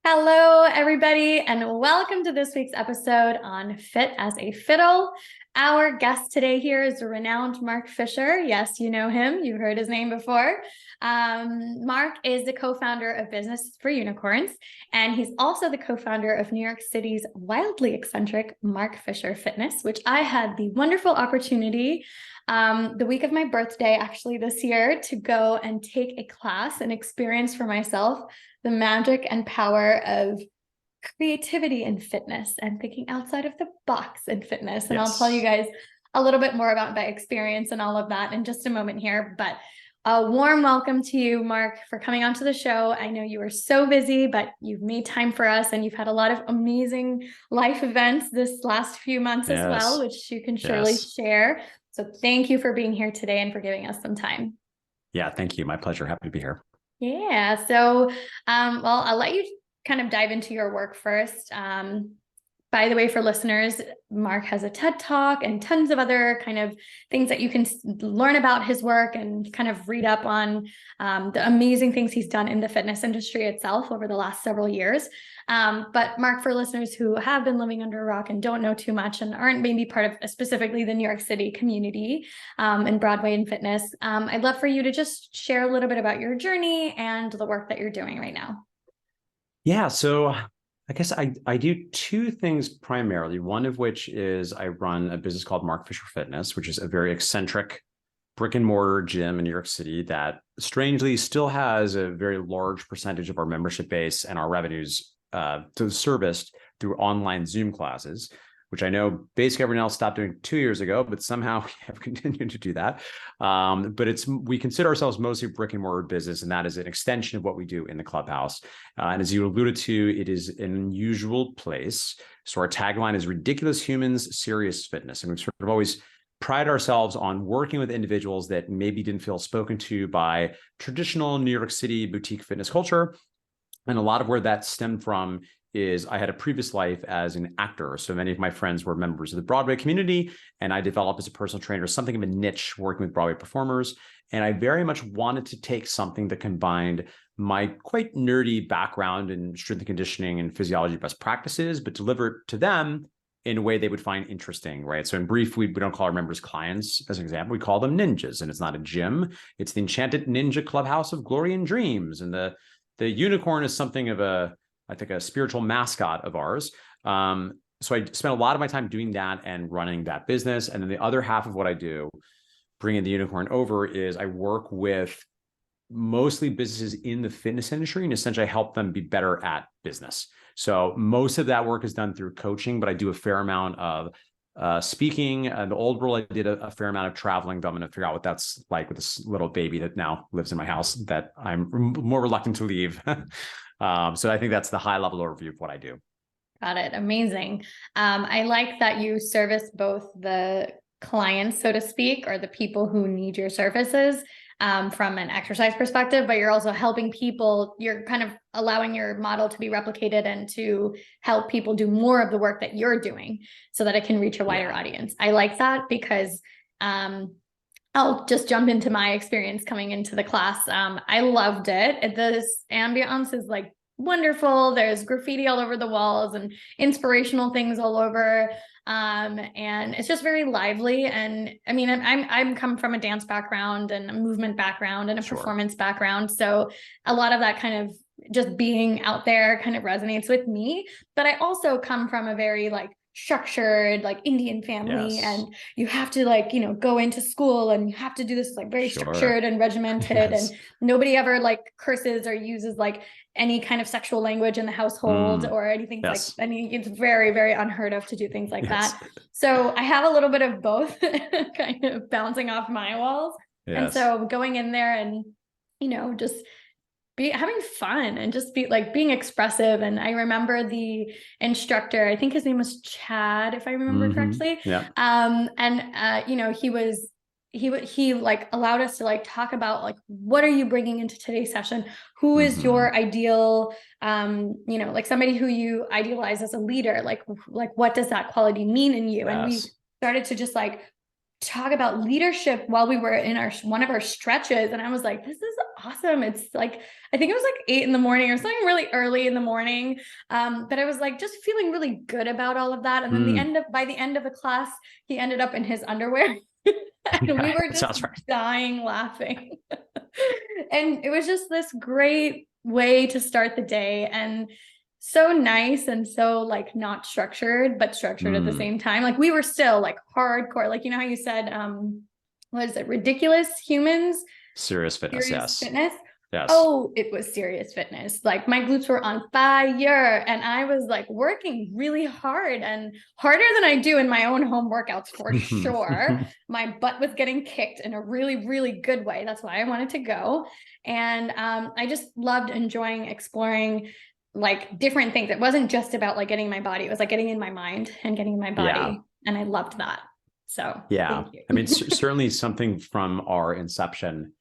Hello, everybody, and welcome to this week's episode on Fit as a Fiddle. Our guest today here is renowned Mark Fisher. Yes, you know him. You've heard his name before. Mark is the co-founder of Business for Unicorns, and he's also the co-founder of New York City's wildly eccentric Mark Fisher Fitness, which I had the wonderful opportunity the week of my birthday, actually this year, to go and take a class and experience for myself the magic and power of creativity in fitness and thinking outside of the box in fitness. And I'll tell you guys a little bit more about my experience and all of that in just a moment here. But a warm welcome to you, Mark, for coming onto the show. I know you are so busy, but you've made time for us and you've had a lot of amazing life events this last few months as well, which you can surely share. So thank you for being here today and for giving us some time. Yeah, thank you. My pleasure. Happy to be here. Yeah. So, well, I'll let you kind of dive into your work first. By the way, for listeners, Mark has a TED Talk and tons of other kind of things that you can learn about his work and kind of read up on the amazing things he's done in the fitness industry itself over the last several years. But Mark, for listeners who have been living under a rock and don't know too much and aren't maybe part of specifically the New York City community and Broadway and fitness, I'd love for you to just share a little bit about your journey and the work that you're doing right now. Yeah, so I guess I do two things primarily, one of which is I run a business called Mark Fisher Fitness, which is a very eccentric brick and mortar gym in New York City that strangely still has a very large percentage of our membership base and our revenues to serviced through online Zoom classes, which I know basically everyone else stopped doing 2 years ago, but somehow we have continued to do that. But we consider ourselves mostly brick and mortar business, and that is an extension of what we do in the clubhouse. And as you alluded to, it is an unusual place. So our tagline is ridiculous humans, serious fitness. And we've sort of always pride ourselves on working with individuals that maybe didn't feel spoken to by traditional New York City boutique fitness culture. And a lot of where that stemmed from is I had a previous life as an actor. So many of my friends were members of the Broadway community, and I developed as a personal trainer something of a niche working with Broadway performers. And I very much wanted to take something that combined my quite nerdy background in strength and conditioning and physiology best practices, but deliver it to them in a way they would find interesting, right? So in brief, we don't call our members clients, as an example. We call them ninjas, and it's not a gym. It's the enchanted ninja clubhouse of glory and dreams. And the unicorn is something of I think a spiritual mascot of ours. So I spent a lot of my time doing that and running that business. And then the other half of what I do, bringing the unicorn over, is I work with mostly businesses in the fitness industry and essentially I help them be better at business. So most of that work is done through coaching, but I do a fair amount of speaking. In the old world, I did a fair amount of traveling, but I'm going to figure out what that's like with this little baby that now lives in my house that I'm more reluctant to leave. So I think that's the high level overview of what I do. Got it. Amazing. I like that you service both the clients, so to speak, or the people who need your services from an exercise perspective, but you're also helping people. You're kind of allowing your model to be replicated and to help people do more of the work that you're doing so that it can reach a wider audience. I like that because I'll just jump into my experience coming into the class. I loved it. This ambiance is like wonderful. There's graffiti all over the walls and inspirational things all over. And it's just very lively. And I mean, I'm come from a dance background and a movement background and a performance background. So a lot of that kind of just being out there kind of resonates with me. But I also come from a very like structured like Indian family, and you have to like, you know, go into school and you have to do this like very structured and regimented, and nobody ever like curses or uses like any kind of sexual language in the household or anything like, I mean, it's very, very unheard of to do things like that. So I have a little bit of both kind of bouncing off my walls. And so going in there and, you know, just having fun and just being expressive. And I remember the instructor, I think his name was Chad, if I remember correctly. You know, he like allowed us to like talk about like, what are you bringing into today's session? Who is your ideal, you know, like somebody who you idealize as a leader, like what does that quality mean in you? And we started to just like talk about leadership while we were in one of our stretches. And I was like, this is awesome. It's like, I think it was like 8 a.m. or something really early in the morning. But I was like, just feeling really good about all of that. And then by the end of the class, he ended up in his underwear. And we were just dying laughing. And it was just this great way to start the day, and so nice, and so like not structured, but structured at the same time. Like we were still like hardcore, like, you know how you said, what is it? Ridiculous humans? Serious fitness. Serious yes. Fitness. Yes. Oh, it was serious fitness. Like my glutes were on fire, and I was like working really hard, and harder than I do in my own home workouts for sure. My butt was getting kicked in a really, really good way. That's why I wanted to go. And I just loved enjoying exploring like different things. It wasn't just about like getting my body. It was like getting in my mind and getting in my body. Yeah. And I loved that. So yeah, I mean, certainly something from our inception.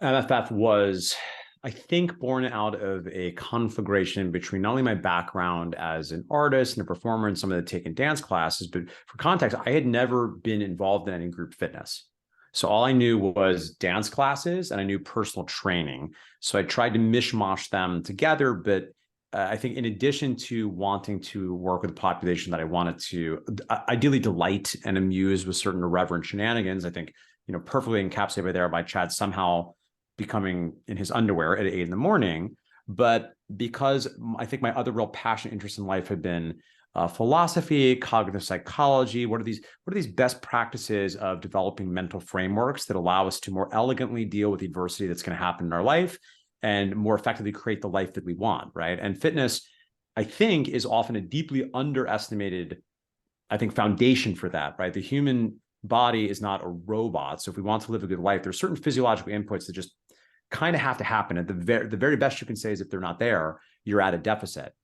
MFF was, I think, born out of a conflagration between not only my background as an artist and a performer and some of the taken dance classes, but for context, I had never been involved in any group fitness. So all I knew was dance classes and I knew personal training. So I tried to mishmash them together. But I think in addition to wanting to work with a population that I wanted to ideally delight and amuse with certain irreverent shenanigans, I think, perfectly encapsulated there by Chad somehow becoming in his underwear at 8 a.m. But because I think my other real passionate interest in life had been philosophy, cognitive psychology, what are these best practices of developing mental frameworks that allow us to more elegantly deal with the adversity that's going to happen in our life and more effectively create the life that we want, right? And fitness, I think, is often a deeply underestimated, I think, foundation for that, right? The human body is not a robot. So if we want to live a good life, there's certain physiological inputs that just kind of have to happen. At the very best you can say is if they're not there, you're at a deficit.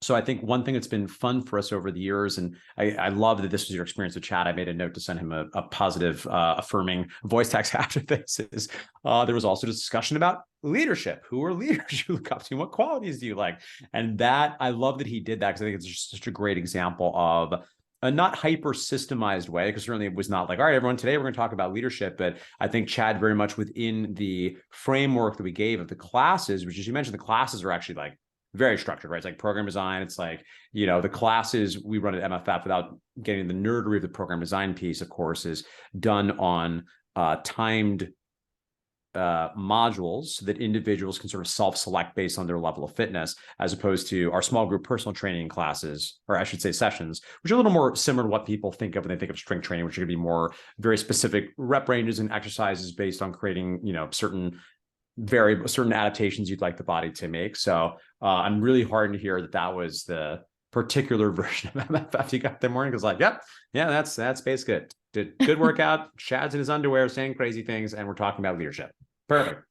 So I think one thing that's been fun for us over the years, and I love that this was your experience with Chad. I made a note to send him a positive, affirming voice text after this. Is there was also a discussion about leadership. Who are leaders you look up to? What qualities do you like? And that, I love that he did that, because I think it's just such a great example of a not hyper systemized way, because certainly it was not like, all right, everyone, today we're going to talk about leadership. But I think Chad very much within the framework that we gave of the classes, which, as you mentioned, the classes are actually like very structured, right? It's like program design. It's like, the classes we run at MFF, without getting the nerdery of the program design piece, of course, is done on timed modules so that individuals can sort of self-select based on their level of fitness, as opposed to our small group personal training classes, or I should say sessions, which are a little more similar to what people think of when they think of strength training, which are going to be more very specific rep ranges and exercises based on creating, certain adaptations you'd like the body to make. So I'm really heartened to hear that was the particular version of MFF you got that morning. Because that's basically it. Good workout. Chad's in his underwear saying crazy things, and we're talking about leadership. Perfect.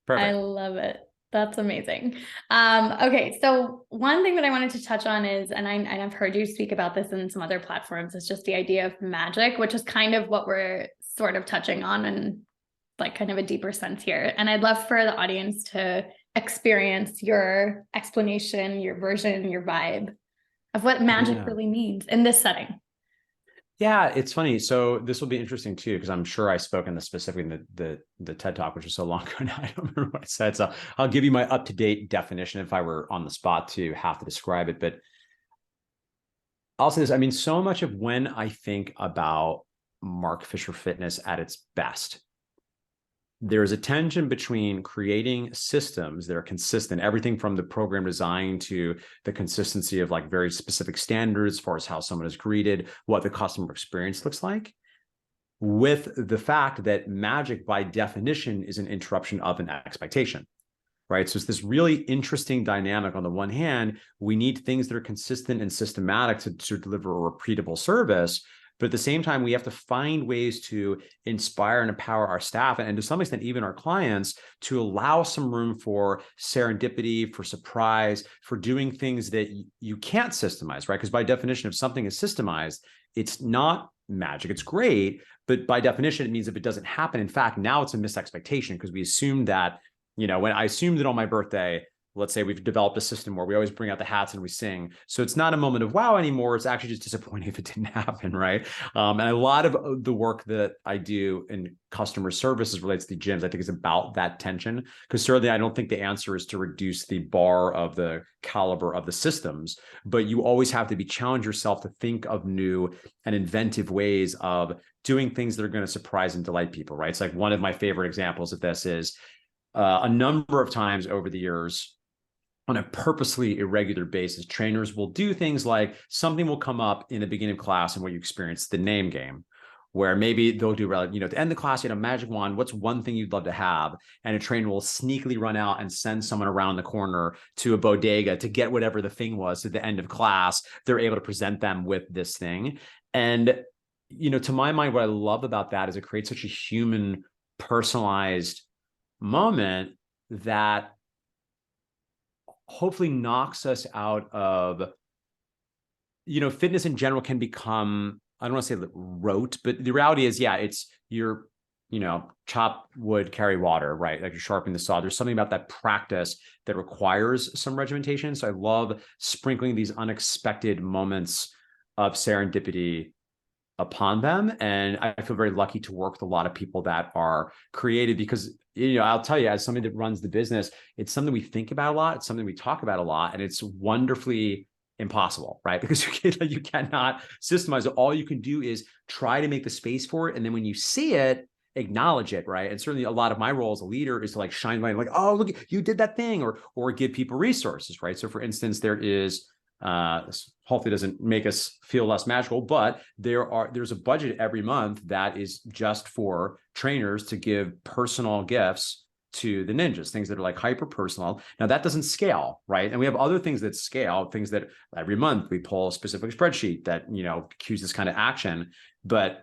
I love it. That's amazing. Okay, so one thing that I wanted to touch on is, and I've heard you speak about this in some other platforms, is just the idea of magic, which is kind of what we're sort of touching on in like kind of a deeper sense here. And I'd love for the audience to experience your explanation, your version, your vibe of what magic really means in this setting. Yeah, it's funny. So this will be interesting too, because I'm sure I spoke in the specifically in the TED Talk, which was so long ago now, I don't remember what I said. So I'll give you my up-to-date definition if I were on the spot to have to describe it. But I'll say this, I mean, so much of when I think about Mark Fisher Fitness at its best, there's a tension between creating systems that are consistent, everything from the program design to the consistency of like very specific standards as far as how someone is greeted, what the customer experience looks like, with the fact that magic by definition is an interruption of an expectation, right? So it's this really interesting dynamic. On the one hand, we need things that are consistent and systematic to deliver a repeatable service. But at the same time, we have to find ways to inspire and empower our staff, and to some extent, even our clients, to allow some room for serendipity, for surprise, for doing things that you can't systemize, right? Because by definition, if something is systemized, it's not magic. It's great, but by definition, it means if it doesn't happen, in fact, now it's a missed expectation, because we assume that, when I assumed that on my birthday, let's say we've developed a system where we always bring out the hats and we sing. So it's not a moment of wow anymore. It's actually just disappointing if it didn't happen, right? And a lot of the work that I do in customer services relates to gyms, I think is about that tension. Because certainly I don't think the answer is to reduce the bar of the caliber of the systems, but you always have to challenge yourself to think of new and inventive ways of doing things that are going to surprise and delight people, right? It's like one of my favorite examples of this is a number of times over the years, on a purposely irregular basis, trainers will do things like something will come up in the beginning of class and what you experience, the name game, where maybe they'll do, at the end of the class, you had a magic wand, what's one thing you'd love to have? And a trainer will sneakily run out and send someone around the corner to a bodega to get whatever the thing was at the end of class. They're able to present them with this thing. And, to my mind, what I love about that is it creates such a human, personalized moment that hopefully knocks us out of, fitness in general can become, I don't want to say rote, but the reality is, it's your, chop wood, carry water, right? Like you're sharpening the saw. There's something about that practice that requires some regimentation. So I love sprinkling these unexpected moments of serendipity upon them. And I feel very lucky to work with a lot of people that are creative because, I'll tell you, as somebody that runs the business, it's something we think about a lot. It's something we talk about a lot, and it's wonderfully impossible, right? Because you cannot systemize it. All you can do is try to make the space for it. And then when you see it, acknowledge it, right? And certainly a lot of my role as a leader is to like shine light, like, oh, look, you did that thing, or give people resources, right? So for instance, there is this hopefully doesn't make us feel less magical, but there's a budget every month that is just for trainers to give personal gifts to the ninjas, things that are like hyper personal. Now that doesn't scale, right? And we have other things that scale, things that every month we pull a specific spreadsheet that, cues this kind of action. But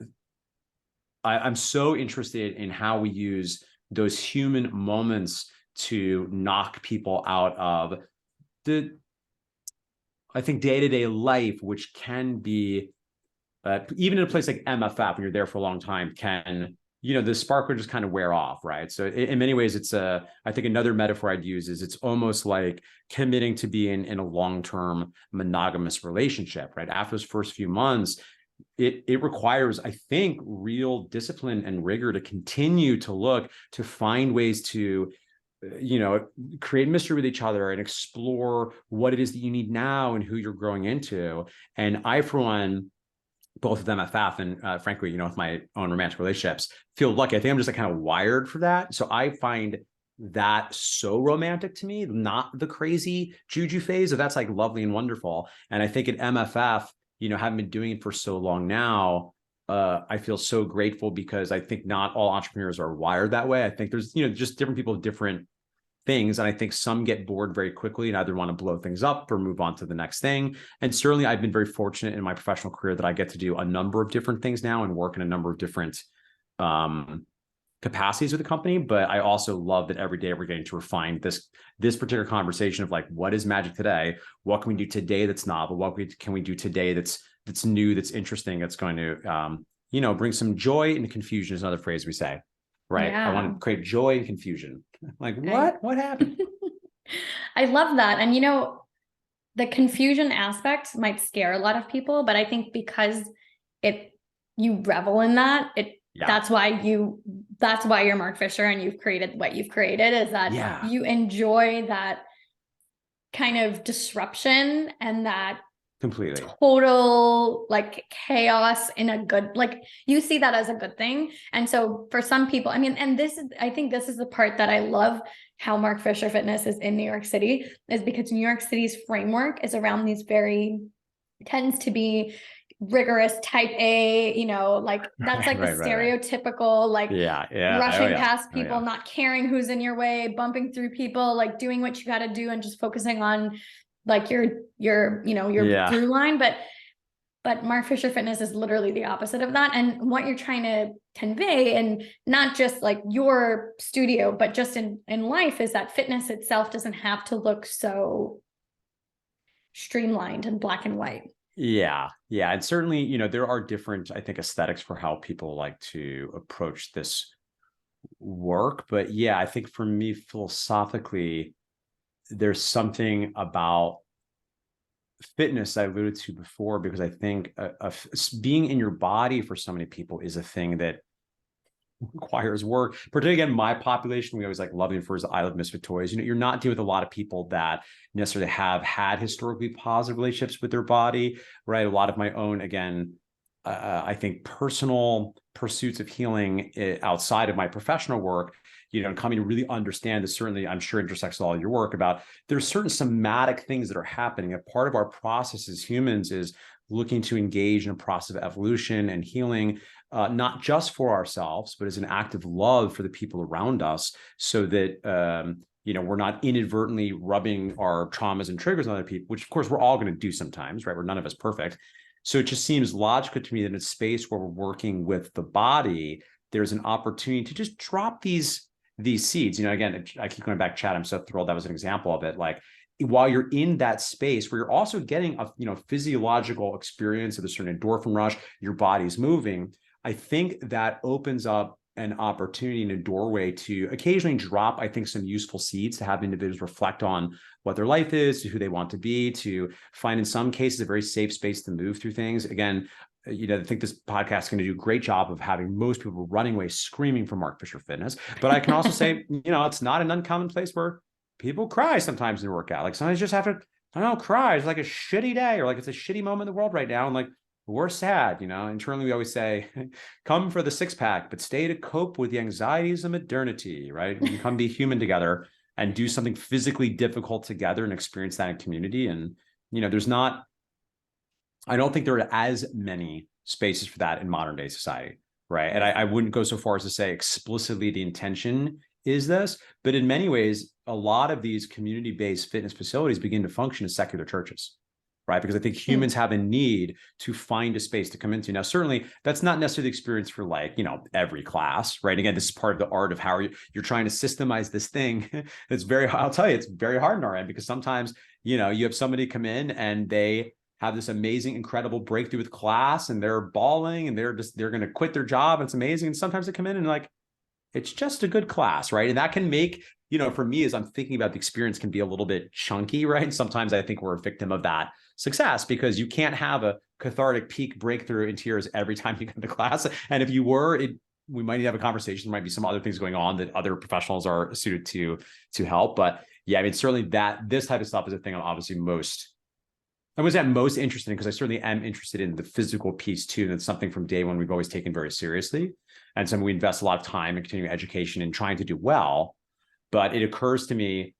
I'm so interested in how we use those human moments to knock people out of I think day-to-day life, which can be, even in a place like MFF, when you're there for a long time, can, the spark will just kind of wear off, right? So in many ways, it's I think another metaphor I'd use is it's almost like committing to being in a long-term monogamous relationship, right? After those first few months, it requires, I think, real discipline and rigor to continue to look, to find ways to create mystery with each other and explore what it is that you need now and who you're growing into. And I, for one, both of them at FAF and frankly, with my own romantic relationships, feel lucky. I think I'm just like kind of wired for that. So I find that so romantic to me, not the crazy juju phase of that's like lovely and wonderful. And I think at MFF, having been doing it for so long now, I feel so grateful because I think not all entrepreneurs are wired that way. I think there's, just different people with different things. And I think some get bored very quickly and either want to blow things up or move on to the next thing. And certainly I've been very fortunate in my professional career that I get to do a number of different things now and work in a number of different capacities with the company. But I also love that every day we're getting to refine this particular conversation of like, what is magic today? What can we do today that's novel? What can we do today that's new, that's interesting, that's going to, bring some joy and confusion is another phrase we say, right? Yeah. I want to create joy and confusion. Like, what happened? I love that. And, the confusion aspect might scare a lot of people, but I think because you revel in that, that's why you're Mark Fisher and you've created what you've created, is that you enjoy that kind of disruption and that completely total like chaos in a good, like you see that as a good thing. And so for some people, I mean, and I think this is the part that I love how Mark Fisher Fitness is in New York City, is because New York City's framework is around these tends to be rigorous type A, like that's like the stereotypical, like rushing past people, not caring who's in your way, bumping through people, like doing what you got to do and just focusing on like your through line. But Mark Fisher Fitness is literally the opposite of that. And what you're trying to convey, and not just like your studio, but just in life, is that fitness itself doesn't have to look so streamlined and black and white. Yeah. And certainly, there are different, I think, aesthetics for how people like to approach this work. But yeah, I think for me, philosophically, there's something about fitness I alluded to before, because I think being in your body for so many people is a thing that requires work. Particularly, again, my population, we always like love it for is I love misfit toys. You know, you're not dealing with a lot of people that necessarily have had historically positive relationships with their body, right? A lot of my own, again, I think personal pursuits of healing outside of my professional work, you know, coming to really understand this, certainly I'm sure intersects all of your work about there's certain somatic things that are happening. A part of our process as humans is looking to engage in a process of evolution and healing, not just for ourselves, but as an act of love for the people around us, so that you know, we're not inadvertently rubbing our traumas and triggers on other people, which of course we're all going to do sometimes, right? We're none of us perfect. So it just seems logical to me that in a space where we're working with the body, there's an opportunity to just drop these seeds. You know, again, I keep going back, Chad, I'm so thrilled that was an example of it. Like, while you're in that space where you're also getting a, you know, physiological experience of a certain endorphin rush, your body's moving, I think that opens up an opportunity and a doorway to occasionally drop, I think, some useful seeds to have individuals reflect on what their life is, to who they want to be, to find in some cases a very safe space to move through things. Again, you know, I think this podcast is going to do a great job of having most people running away screaming for Mark Fisher Fitness. But I can also say, you know, it's not an uncommon place where people cry sometimes in their workout. Like sometimes you just have to, I don't know, cry. It's like a shitty day, or like it's a shitty moment in the world right now. And like, we're sad, you know. Internally, we always say, come for the six pack, but stay to cope with the anxieties of modernity, right? We can come be human together and do something physically difficult together and experience that in community. And, you know, I don't think there are as many spaces for that in modern day society, right? And I wouldn't go so far as to say explicitly the intention is this, but in many ways, a lot of these community-based fitness facilities begin to function as secular churches, right? Because I think humans have a need to find a space to come into. Now, certainly that's not necessarily the experience for, like, you know, every class, right? Again, this is part of the art of how you're trying to systemize this thing. It's very, I'll tell you, it's very hard on our end, because sometimes, you know, you have somebody come in and they have this amazing, incredible breakthrough with class and they're bawling and they're going to quit their job. And it's amazing. And sometimes they come in and like, it's just a good class, right? And that can make, you know, for me, as I'm thinking about the experience, can be a little bit chunky, right? And sometimes I think we're a victim of that success, because you can't have a cathartic peak breakthrough in tears every time you come to class. And if you were, we might need to have a conversation. There might be some other things going on that other professionals are suited to help. But yeah, I mean, certainly this type of stuff is a thing I'm obviously most interested in, because I certainly am interested in the physical piece too. And it's something from day one we've always taken very seriously. And so we invest a lot of time in continuing education and trying to do well. But it occurs to me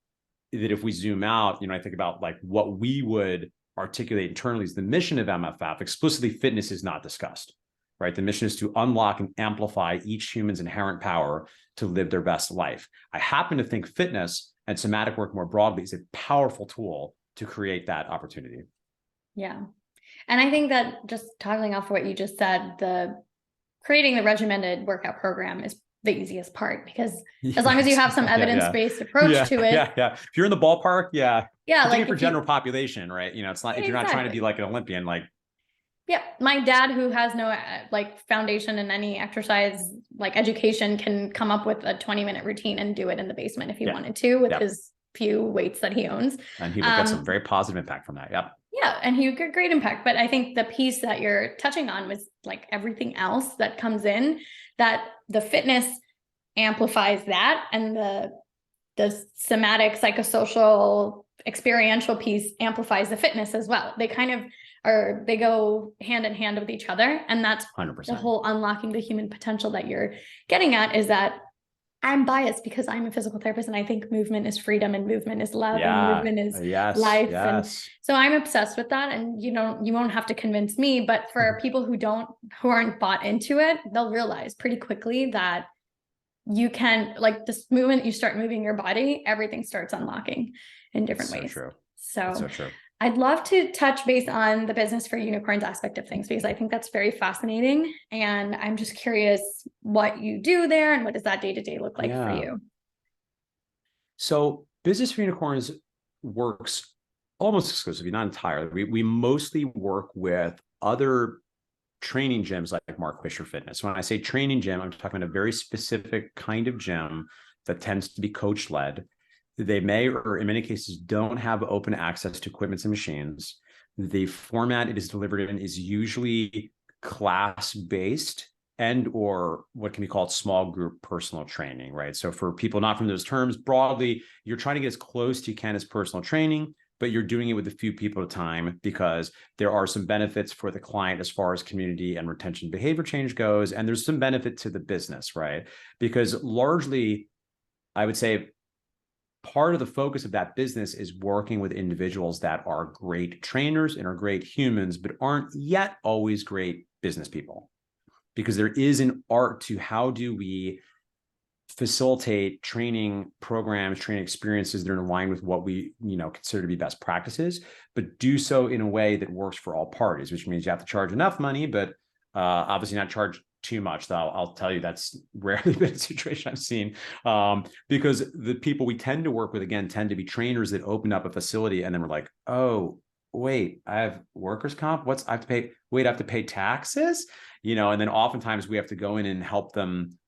that if we zoom out, you know, I think about like what we would articulate internally is the mission of MFF. Explicitly, fitness is not discussed, right? The mission is to unlock and amplify each human's inherent power to live their best life. I happen to think fitness and somatic work more broadly is a powerful tool to create that opportunity. Yeah. And I think that, just toggling off what you just said, creating the regimented workout program is the easiest part, because as long as you have some evidence-based approach to it. Yeah. If you're in the ballpark, yeah, like for general population, right? You know, it's not, if you're not trying to be like an Olympian, like. Yeah. My dad, who has no like foundation in any exercise, like education, can come up with a 20-minute routine and do it in the basement if he wanted to, with his few weights that he owns. And he would get some very positive impact from that. Yep. Yeah. And he would get great impact. But I think the piece that you're touching on was like everything else that comes in, that the fitness amplifies that, and the somatic, psychosocial, experiential piece amplifies the fitness as well. They kind of they go hand in hand with each other. And that's 100%. The whole unlocking the human potential that you're getting at, is that I'm biased because I'm a physical therapist and I think movement is freedom and movement is love and movement is life. And so I'm obsessed with that. And you won't have to convince me, but for people who aren't bought into it, they'll realize pretty quickly that you can, like, this movement, you start moving your body, everything starts unlocking in different ways. True. So true. I'd love to touch base on the business for unicorns aspect of things, because I think that's very fascinating. And I'm just curious what you do there and what does that day-to-day look like for you? So business for unicorns works almost exclusively, not entirely. We mostly work with other training gyms like Mark Fisher Fitness. When I say training gym, I'm talking about a very specific kind of gym that tends to be coach led. They may, or in many cases, don't have open access to equipment and machines. The format it is delivered in is usually class-based and or what can be called small group personal training, right? So for people not from those terms, broadly, you're trying to get as close to you can as personal training, but you're doing it with a few people at a time because there are some benefits for the client as far as community and retention behavior change goes. And there's some benefit to the business, right? Because largely, I would say part of the focus of that business is working with individuals that are great trainers and are great humans, but aren't yet always great business people. Because there is an art to how do we facilitate training programs, training experiences that are in line with what we, consider to be best practices, but do so in a way that works for all parties, which means you have to charge enough money, but obviously not charge too much. Though I'll tell you that's rarely been a situation I've seen, because the people we tend to work with, again, tend to be trainers that open up a facility and then we're like, oh, wait, I have workers' comp. I have to pay? Wait, I have to pay taxes? And then oftentimes we have to go in and help them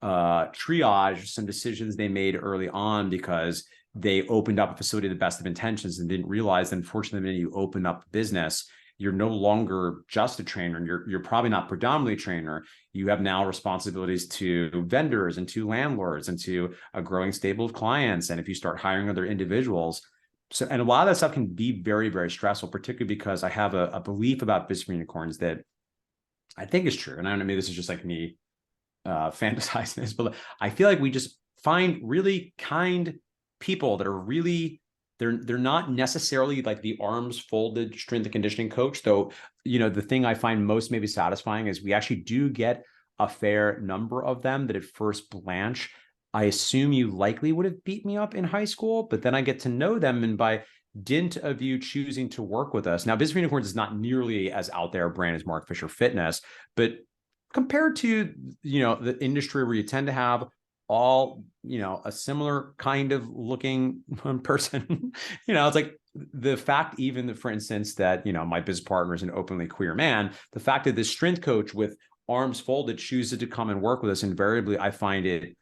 triage some decisions they made early on because they opened up a facility with the best of intentions and didn't realize that, unfortunately, when you open up a business, you're no longer just a trainer, and you're probably not predominantly a trainer. You have now responsibilities to vendors and to landlords and to a growing stable of clients. And if you start hiring other individuals, and a lot of that stuff can be very, very stressful, particularly because I have a belief about business for unicorns that I think is true. And I don't know, maybe this is just like me fantasizing this, but I feel like we just find really kind people that are really, they're not necessarily like the arms folded strength and conditioning coach, though. The thing I find most maybe satisfying is we actually do get a fair number of them that at first blanch, I assume you likely would have beat me up in high school, but then I get to know them, and by dint of you choosing to work with us. Now, Business for Unicorns is not nearly as out there a brand as Mark Fisher Fitness, but compared to, the industry where you tend to have all, a similar kind of looking person, it's like the fact, even that, for instance, that, my business partner is an openly queer man, the fact that this strength coach with arms folded chooses to come and work with us, invariably, I find it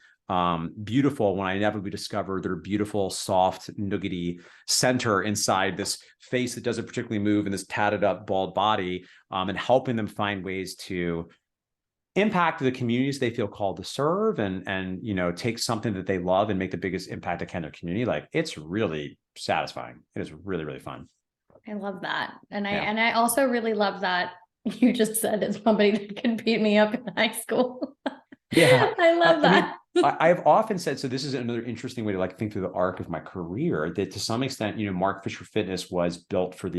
beautiful when I inevitably discover their beautiful, soft, nuggety center inside this face that doesn't particularly move in this tatted up, bald body, and helping them find ways to impact the communities they feel called to serve, and take something that they love and make the biggest impact they can in their community. Like, it's really satisfying. It is really, really fun. I love that. And I also really love that you just said it's somebody that can beat me up in high school. Yeah. I love that. I've often said, so this is another interesting way to think through the arc of my career, that to some extent, Mark Fisher Fitness was built for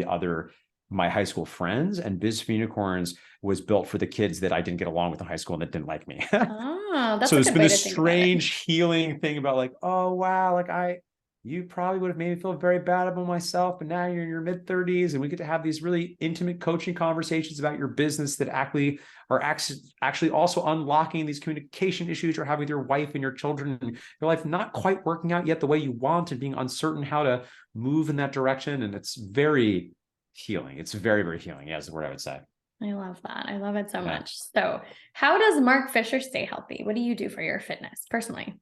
my high school friends, and Biz for Unicorns was built for the kids that I didn't get along with in high school and that didn't like me. Oh, that's so a it's good been way this to think strange healing thing about oh wow, you probably would have made me feel very bad about myself, but now you're in your mid-30s and we get to have these really intimate coaching conversations about your business that actually are actually also unlocking these communication issues you're having with your wife and your children, and your life not quite working out yet the way you want and being uncertain how to move in that direction. And it's very healing. It's very, very healing. Yeah, is the word I would say. I love that. I love it so much. So how does Mark Fisher stay healthy? What do you do for your fitness personally?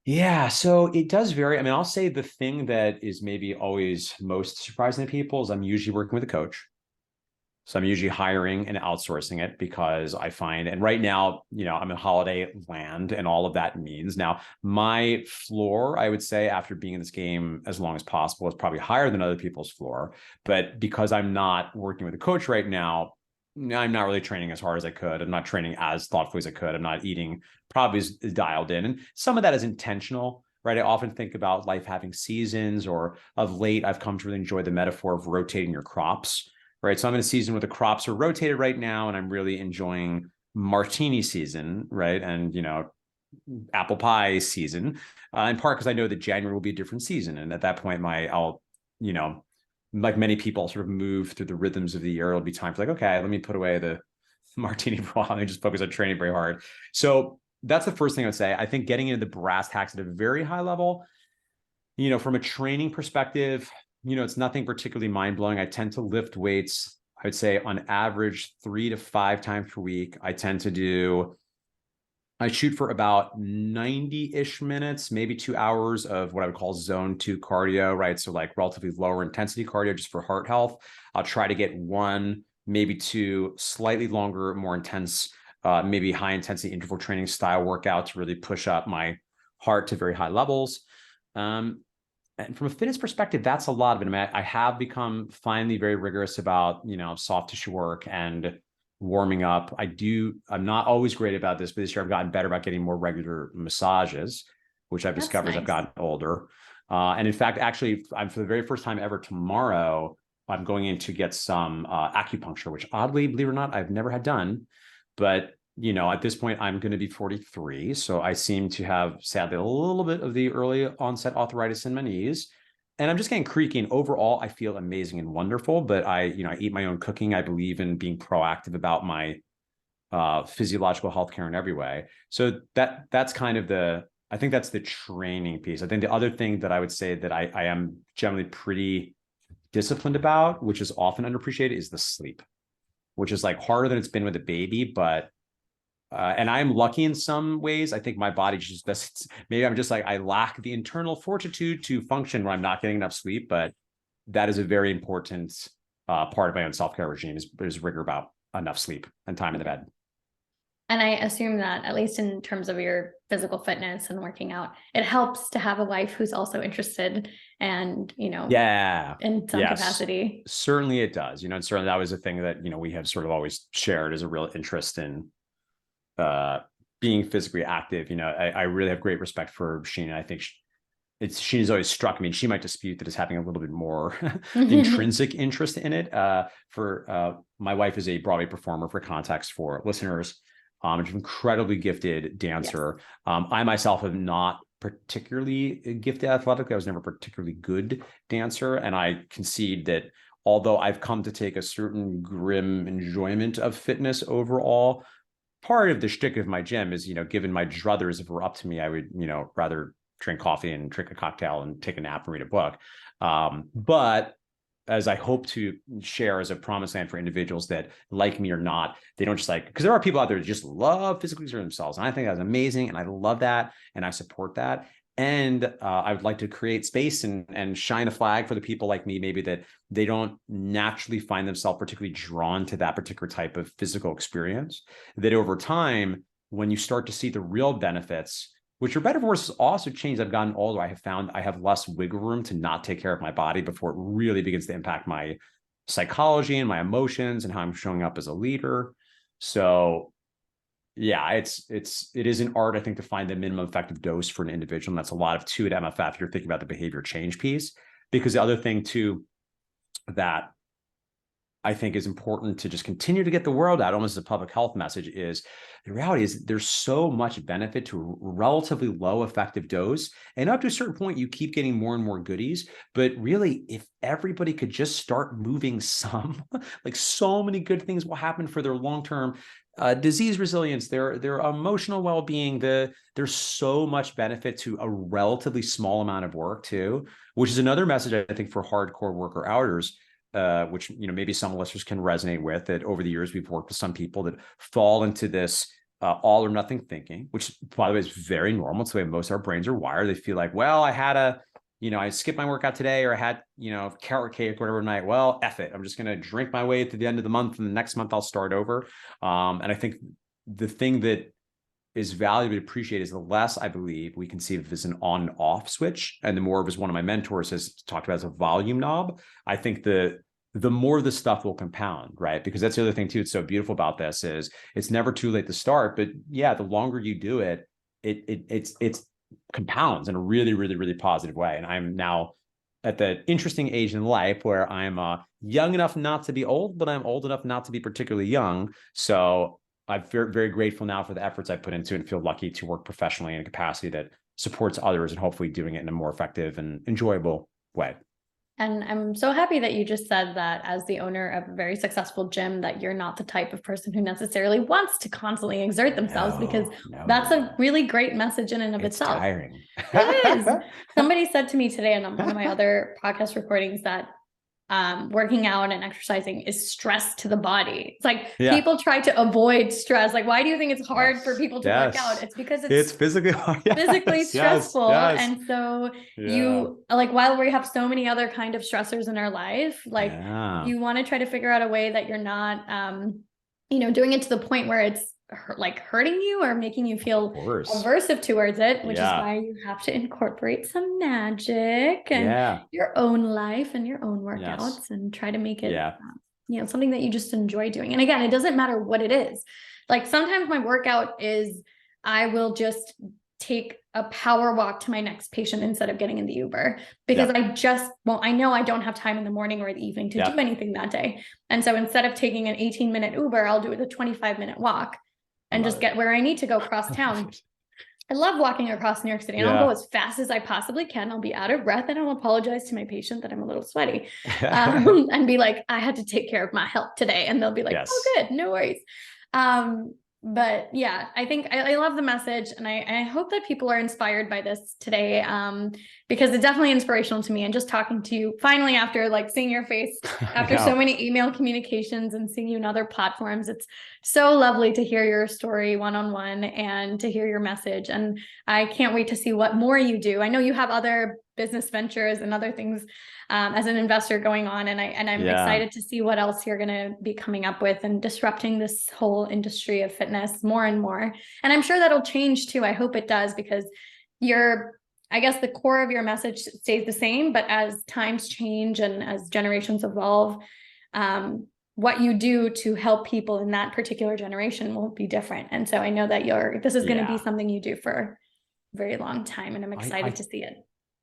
Yeah, so it does vary. I mean, I'll say the thing that is maybe always most surprising to people is I'm usually working with a coach. So I'm usually hiring and outsourcing it because I find, and right now, I'm in holiday land and all of that means now my floor, I would say, after being in this game as long as possible, is probably higher than other people's floor. But because I'm not working with a coach right now, I'm not really training as hard as I could. I'm not training as thoughtfully as I could. I'm not eating probably as dialed in. And some of that is intentional, right? I often think about life having seasons, or of late, I've come to really enjoy the metaphor of rotating your crops, right? So I'm in a season where the crops are rotated right now, and I'm really enjoying martini season, right? And, apple pie season, in part because I know that January will be a different season. And at that point, I'll, like many people, sort of move through the rhythms of the year. It'll be time for okay, let me put away the martini for a while and just focus on training very hard. So that's the first thing I would say. I think getting into the brass tacks at a very high level, from a training perspective, it's nothing particularly mind-blowing. I tend to lift weights, I would say on average 3 to 5 times per week. I tend I shoot for about 90-ish minutes, maybe 2 hours of what I would call zone 2 cardio, right? So like relatively lower intensity cardio just for heart health. I'll try to get 1, maybe 2 slightly longer, more intense, maybe high intensity interval training style workout to really push up my heart to very high levels. And from a fitness perspective, that's a lot of it. I mean, I have become finally very rigorous about, soft tissue work and warming up. I'm not always great about this, but this year I've gotten better about getting more regular massages, which I've discovered as I've gotten older. And in fact, actually, I'm for the very first time ever tomorrow, I'm going in to get some acupuncture, which oddly, believe it or not, I've never had done. But, at this point, I'm going to be 43. So I seem to have, sadly, a little bit of the early onset arthritis in my knees. And I'm just getting creaky. And overall, I feel amazing and wonderful. But I eat my own cooking. I believe in being proactive about my physiological healthcare in every way. So that's kind of I think that's the training piece. I think the other thing that I would say that I am generally pretty disciplined about, which is often underappreciated, is the sleep, which is like harder than it's been with a baby. But and I'm lucky in some ways. I think my body just does. Maybe I'm just like, I lack the internal fortitude to function when I'm not getting enough sleep. But that is a very important part of my own self-care regime is rigor about enough sleep and time in the bed. And I assume that, at least in terms of your physical fitness and working out, it helps to have a wife who's also interested and, in some capacity. Certainly it does. And certainly that was a thing that, we have sort of always shared as a real interest in being physically active. I really have great respect for Sheena. I think she's always struck me, and she might dispute that, as having a little bit more intrinsic interest in it. My wife is a Broadway performer, for context for listeners. An incredibly gifted dancer. Yes. I myself am not particularly gifted athletically. I was never a particularly good dancer. And I concede that although I've come to take a certain grim enjoyment of fitness overall, part of the shtick of my gym is, given my druthers, if it were up to me, I would, rather drink coffee and drink a cocktail and take a nap and read a book. But as I hope to share as a promised land for individuals that, like me or not, they don't just because there are people out there that just love physically exerting themselves. And I think that's amazing. And I love that. And I support that. And I would like to create space and shine a flag for the people like me, maybe that they don't naturally find themselves particularly drawn to that particular type of physical experience, that over time, when you start to see the real benefits, which are better for worse, also changed. I've gotten older. I have found I have less wiggle room to not take care of my body before it really begins to impact my psychology and my emotions and how I'm showing up as a leader. So yeah, it is an art, I think, to find the minimum effective dose for an individual. And that's a lot of to at MFF. You're thinking about the behavior change piece, because the other thing too, that I think is important to just continue to get the word out, almost as a public health message, is the reality is there's so much benefit to a relatively low effective dose. And up to a certain point, you keep getting more and more goodies. But really, if everybody could just start moving some, so many good things will happen for their long-term disease resilience, their emotional well-being. There's so much benefit to a relatively small amount of work too, which is another message I think for hardcore worker outers. Which maybe some listeners can resonate with, that over the years we've worked with some people that fall into this all or nothing thinking, which, by the way, is very normal. It's the way most of our brains are wired. They feel like, well, I had I skipped my workout today, or I had carrot cake or whatever night. Well, F it, I'm just going to drink my way to the end of the month, and the next month I'll start over. And I think the thing that is valuable to appreciate is the less, I believe, we conceive of as an on and off switch, and the more of, as one of my mentors has talked about, as a volume knob. I think the more the stuff will compound, right? Because that's the other thing too. It's so beautiful about this is it's never too late to start, but yeah, the longer you do it, it's compounds in a really, really, really positive way. And I'm now at the interesting age in life where I'm young enough not to be old, but I'm old enough not to be particularly young. So I'm very, very grateful now for the efforts I put into it, and feel lucky to work professionally in a capacity that supports others, and hopefully doing it in a more effective and enjoyable way. And I'm so happy that you just said that, as the owner of a very successul gym, that you're not the type of person who necessarily wants to constantly exert themselves, because that's a really great message in and of itself. It's tiring. It is. Somebody said to me today on one of my other podcast recordings that working out and exercising is stress to the body. It's like Yeah. people try to avoid stress. Like, why do you think it's hard for Yes. people to work out? Yes. It's because It's physically hard. physically Yes. Yes. stressful. Yes. And so Yeah. you like, while we have so many other kind of stressors in our life, like Yeah. you want to try to figure out a way that you're not, doing it to the point where it's like hurting you or making you feel aversive towards it, which is why you have to incorporate some magic and your own life and your own workouts and try to make it, something that you just enjoy doing. And again, it doesn't matter what it is. Like sometimes my workout is, I will just take a power walk to my next patient instead of getting in the Uber because I know I don't have time in the morning or the evening to do anything that day. And so instead of taking an 18-minute Uber, I'll do a 25-minute walk and just get where I need to go cross town. I love walking across New York City and I'll go as fast as I possibly can. I'll be out of breath and I'll apologize to my patient that I'm a little sweaty and be like, I had to take care of my health today. And they'll be like, oh, good, no worries. But yeah, I think I love the message and I hope that people are inspired by this today because it's definitely inspirational to me. And just talking to you finally after like seeing your face after so many email communications and seeing you in other platforms, it's so lovely to hear your story one-on-one and to hear your message. And I can't wait to see what more you do. I know you have other business ventures and other things as an investor going on. And I'm excited to see what else you're going to be coming up with and disrupting this whole industry of fitness more and more. And I'm sure that'll change too. I hope it does because I guess the core of your message stays the same, but as times change and as generations evolve, what you do to help people in that particular generation will be different. And so I know that this is going to be something you do for a very long time. And I'm excited to see it.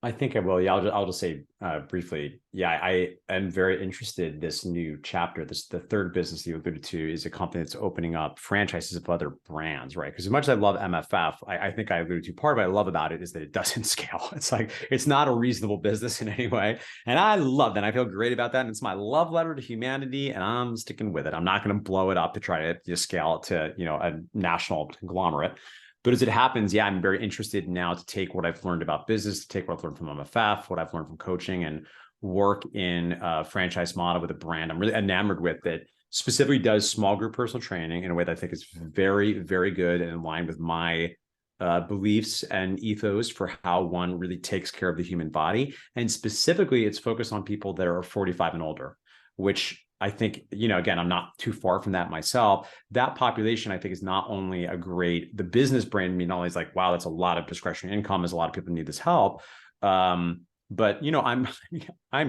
I think I will. Yeah, I'll just say briefly. Yeah, I am very interested. This new chapter, the third business you alluded to, is a company that's opening up franchises of other brands, right? Because as much as I love MFF, I think I alluded to part of what I love about it is that it doesn't scale. It's like it's not a reasonable business in any way, and I love that. I feel great about that, and it's my love letter to humanity, and I'm sticking with it. I'm not going to blow it up to try to just scale it to a national conglomerate. But as it happens, I'm very interested now to take what I've learned about business, to take what I've learned from MFF, what I've learned from coaching, and work in a franchise model with a brand I'm really enamored with that specifically does small group personal training in a way that I think is very, very good and in line with my beliefs and ethos for how one really takes care of the human body. And specifically, it's focused on people that are 45 and older, which I think, again, I'm not too far from that myself. That population, I think, is not only the business brand, not only is like, wow, that's a lot of discretionary income, as a lot of people need this help. But, I'm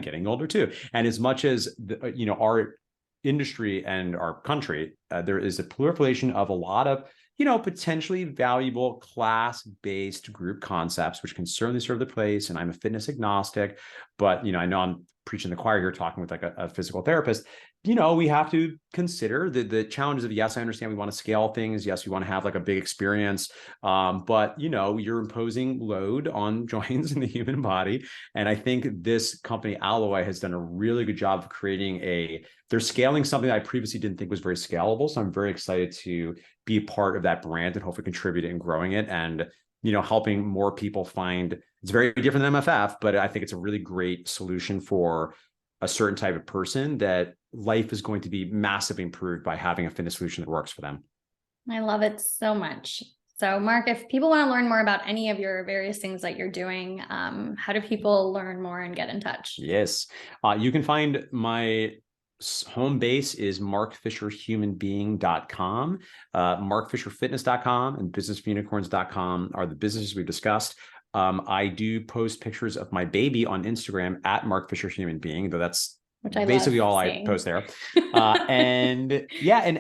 getting older too. And as much as, our industry and our country, there is a proliferation of a lot of, potentially valuable class-based group concepts, which can certainly serve the place. And I'm a fitness agnostic, but, I know I'm preaching the choir here, talking with like a physical therapist. We have to consider the challenges of, yes, I understand we want to scale things. Yes, we want to have like a big experience. But, you're imposing load on joints in the human body. And I think this company, Alloy, has done a really good job of creating they're scaling something that I previously didn't think was very scalable. So I'm very excited to be a part of that brand and hopefully contribute in growing it and, helping more people find. It's very different than MFF, but I think it's a really great solution for a certain type of person that life is going to be massively improved by having a fitness solution that works for them. I love it so much. So Mark, if people want to learn more about any of your various things that you're doing, how do people learn more and get in touch? Yes. You can find my home base is markfisherhumanbeing.com. Markfisherfitness.com and businessunicorns.com are the businesses we've discussed. I do post pictures of my baby on Instagram at markfisherhumanbeing, though that's basically all I post there. And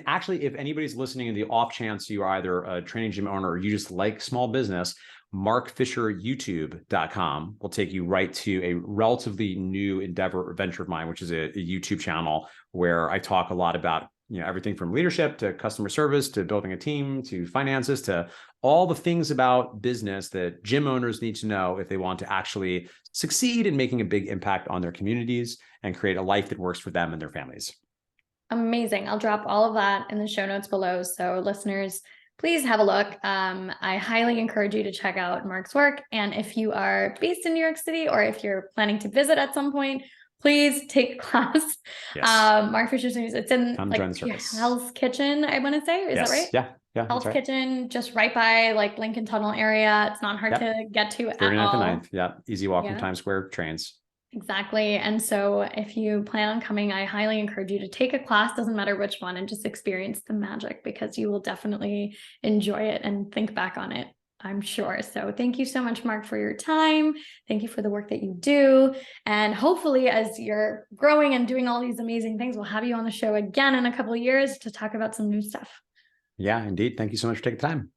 actually, if anybody's listening in the off chance you are either a training gym owner or you just like small business, markfisheryoutube.com will take you right to a relatively new venture of mine, which is a YouTube channel where I talk a lot about everything from leadership to customer service to building a team to finances to all the things about business that gym owners need to know if they want to actually succeed in making a big impact on their communities and create a life that works for them and their families. Amazing. I'll drop all of that in the show notes below. So listeners, please have a look. I highly encourage you to check out Mark's work. And if you are based in New York City or if you're planning to visit at some point, please take a class. Yes. Mark Fisher's news. It's in Come like join the circus. Hell's Kitchen, I want to say. Is that right? Yeah. Yeah. Hell's That's right. Kitchen, just right by like Lincoln Tunnel area. It's not hard Yep. to get to at 39th all. and 9th. Yeah. Easy walk from Yeah. Times Square, trains. Exactly. And so if you plan on coming, I highly encourage you to take a class, doesn't matter which one, and just experience the magic, because you will definitely enjoy it and think back on it, I'm sure. So thank you so much, Mark, for your time. Thank you for the work that you do. And hopefully, as you're growing and doing all these amazing things, we'll have you on the show again in a couple of years to talk about some new stuff. Yeah, indeed. Thank you so much for taking the time.